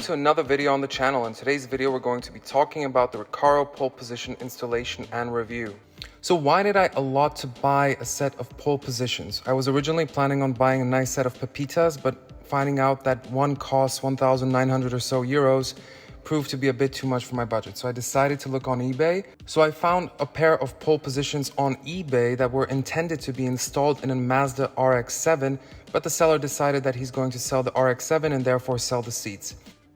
to another video on the channel. In today's video, we're going to be talking about the Recaro Pole Position installation and review. So why did I allot to buy a set of pole positions? I was originally planning on buying a nice set of Pepitas, but finding out that one costs 1,900 or so euros proved to be a bit too much for my budget. So I decided to look on eBay. So I found a pair of pole positions on eBay that were intended to be installed in a Mazda RX-7, but the seller decided that he's going to sell the RX-7 and therefore sell the seats.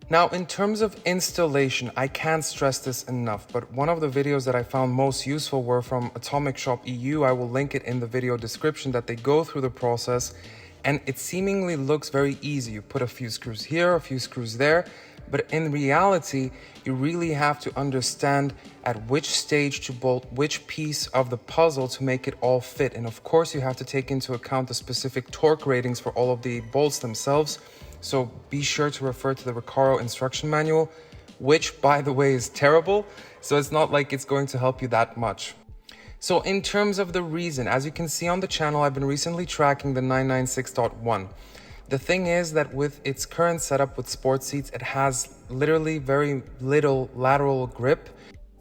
Now, in terms of installation, I can't stress this enough, but one of the videos that I found most useful were from Atomic Shop EU. I will link it in the video description, that they go through the process and it seemingly looks very easy. You put a few screws here, a few screws there, but in reality, you really have to understand at which stage to bolt which piece of the puzzle to make it all fit. And of course, you have to take into account the specific torque ratings for all of the bolts themselves. So be sure to refer to the Recaro instruction manual, which, by the way, is terrible. So it's not like it's going to help you that much. So in terms of the reason, as you can see on the channel, I've been recently tracking the 996.1. The thing is that with its current setup with sport seats, it has literally very little lateral grip,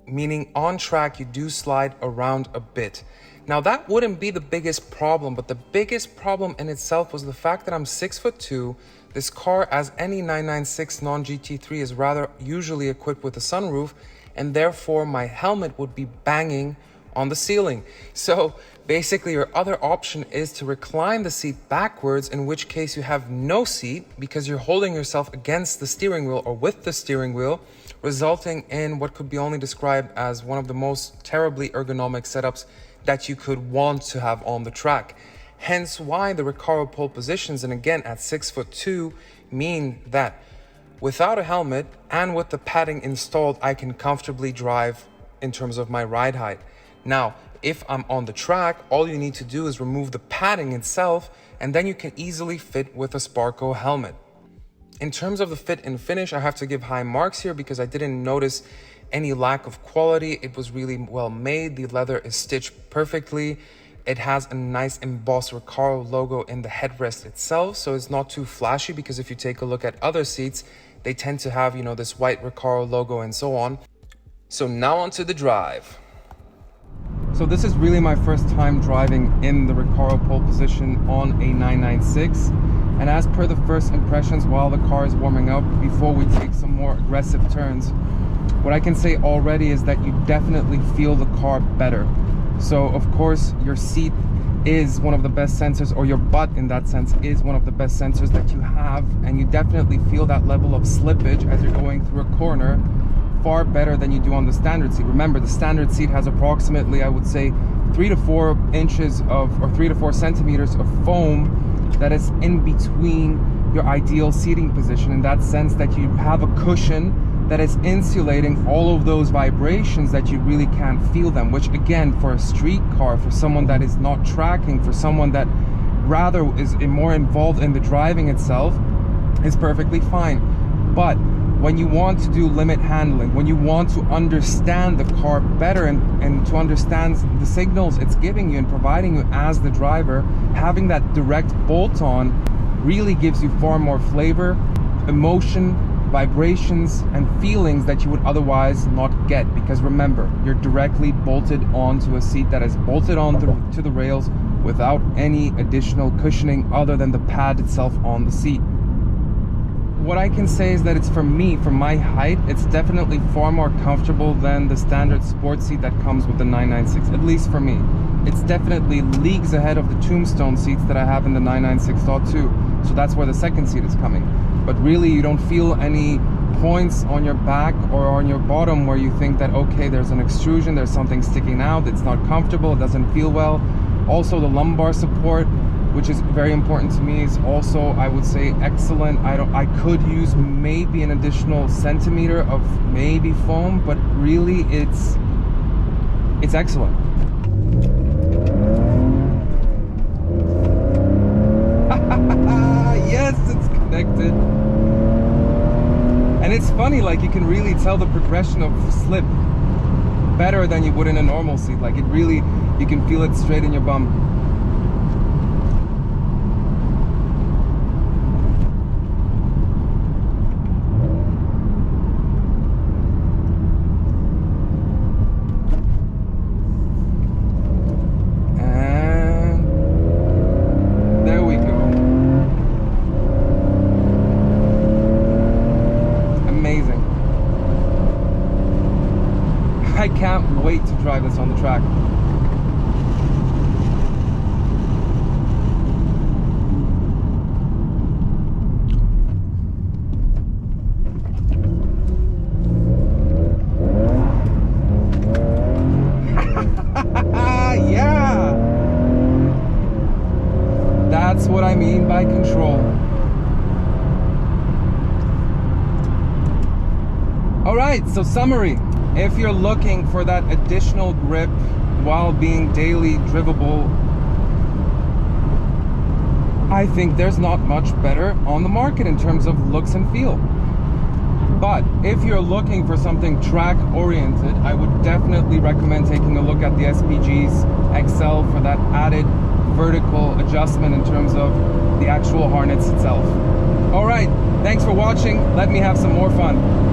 meaning on track you do slide around a bit. Now that wouldn't be the biggest problem, but the biggest problem in itself was the fact that I'm 6'2". This car, as any 996 non-GT3, is rather usually equipped with a sunroof, and therefore my helmet would be banging on the ceiling. So basically your other option is to recline the seat backwards, in which case you have no seat because you're holding yourself against the steering wheel or with the steering wheel, resulting in what could be only described as one of the most terribly ergonomic setups that you could want to have on the track. Hence why the Recaro pole positions, and again at 6'2", mean that without a helmet and with the padding installed, I can comfortably drive in terms of my ride height. Now, if I'm on the track, all you need to do is remove the padding itself, and then you can easily fit with a Sparco helmet. In terms of the fit and finish, I have to give high marks here because I didn't notice any lack of quality. It was really well made. The leather is stitched perfectly. It has a nice embossed Recaro logo in the headrest itself, so it's not too flashy, because if you take a look at other seats, they tend to have, this white Recaro logo and so on. So now onto the drive. So this is really my first time driving in the Recaro pole position on a 996. And as per the first impressions while the car is warming up, before we take some more aggressive turns, what I can say already is that you definitely feel the car better. So of course your seat is one of the best sensors, or your butt in that sense is one of the best sensors that you have, and you definitely feel that level of slippage as you're going through a corner far better than you do on the standard seat. Remember, the standard seat has approximately, I would say, 3 to 4 inches of, or 3 to 4 centimeters of foam that is in between your ideal seating position, in that sense that you have a cushion that is insulating all of those vibrations that you really can't feel them, which again, for a street car, for someone that is not tracking, for someone that rather is more involved in the driving itself, is perfectly fine. But when you want to do limit handling, when you want to understand the car better and to understand the signals it's giving you and providing you as the driver, having that direct bolt-on really gives you far more flavor, emotion, vibrations, and feelings that you would otherwise not get. Because remember, you're directly bolted onto a seat that is bolted onto the rails without any additional cushioning other than the pad itself on the seat. What I can say is that it's, for me, for my height, it's definitely far more comfortable than the standard sport seat that comes with the 996, at least for me. It's definitely leagues ahead of the Tombstone seats that I have in the 996.2, so that's where the second seat is coming. But really, you don't feel any points on your back or on your bottom where you think that, okay, there's an extrusion, there's something sticking out, it's not comfortable, it doesn't feel well. Also, the lumbar support, which is very important to me, is also, I would say, excellent. I could use maybe an additional centimeter of maybe foam, but really it's excellent. Yes, it's connected. And it's funny, like, you can really tell the progression of slip better than you would in a normal seat. Like, it really, you can feel it straight in your bum. I can't wait to drive this on the track. Yeah! That's what I mean by control. All right, so summary. If you're looking for that additional grip while being daily drivable, I think there's not much better on the market in terms of looks and feel. But if you're looking for something track oriented, I would definitely recommend taking a look at the SPG's XL for that added vertical adjustment in terms of the actual harness itself. All right, thanks for watching. Let me have some more fun.